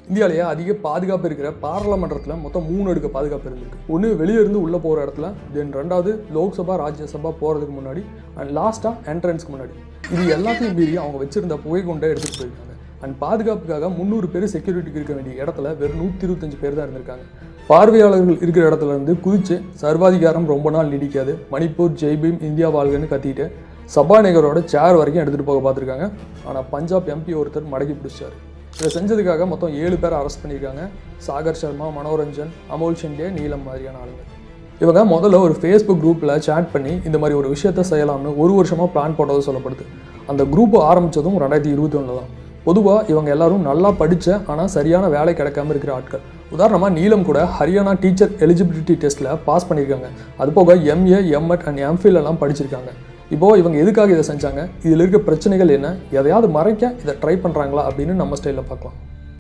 இந்தியாவிலேயே அதிக பாதுகாப்பு இருக்கிற பாராளுமன்றத்தில் மொத்தம் 3 அடுக்கு பாதுகாப்பு இருந்திருக்கு. ஒன்று வெளியே இருந்து உள்ளே போகிற இடத்துல, தென் 2வது லோக்சபா ராஜ்யசபா போகிறதுக்கு முன்னாடி, அண்ட் லாஸ்ட்டாக என்ட்ரன்ஸ்க்கு முன்னாடி. இது எல்லாத்தையும் மீறி அவங்க வச்சுருந்த புகைக்குண்டை எடுத்துகிட்டு போயிருக்காங்க. அண்ட் பாதுகாப்புக்காக 300 பேர் செக்யூரிட்டிக்கு இருக்க வேண்டிய இடத்துல வெறும் 125 பேர் தான் இருந்திருக்காங்க. பார்வையாளர்கள் இருக்கிற இடத்துல இருந்து குதிச்சு சர்வாதிகாரம் ரொம்ப நாள் நீடிக்காது, மணிப்பூர் ஜெய்பீம் இந்தியா வாழ்கன்னு கத்திட்டு சபாநாயகரோட சேர் வரைக்கும் எடுத்துகிட்டு போக பார்த்துருக்காங்க. ஆனால் பஞ்சாப் எம்பி ஒருத்தர் மடக்கி பிடிச்சார். இதை செஞ்சதுக்காக மொத்தம் 7 பேரை அரெஸ்ட் பண்ணியிருக்காங்க. சாகர் சர்மா, மனோரஞ்சன், அமோல் ஷிண்டே, நீலம் மாதிரியான ஆளுங்க. இவங்க முதல்ல ஒரு ஃபேஸ்புக் குரூப்பில் சேட் பண்ணி இந்த மாதிரி ஒரு விஷயத்த செய்யலாம்னு 1 வருஷமாக பிளான் போட்டது சொல்லப்படுது. அந்த குரூப் ஆரம்பித்ததும் 2021 தான். பொதுவாக இவங்க எல்லாரும் நல்லா படித்த ஆனால் சரியான வேலை கிடைக்காம இருக்கிற ஆட்கள். உதாரணமாக நீலம் கூட ஹரியானா டீச்சர் எலிஜிபிலிட்டி டெஸ்ட்டில் பாஸ் பண்ணியிருக்காங்க. அது போக MA, M.Ed அண்ட் M.Phil எல்லாம் படிச்சிருக்காங்க. இப்போது இவங்க எதுக்காக இதை செஞ்சாங்க, இதில் இருக்க பிரச்சனைகள் என்ன, எதையாவது மறைக்க இதை ட்ரை பண்ணுறாங்களா அப்படின்னு நம்ம ஸ்டைலில் பார்க்கலாம்.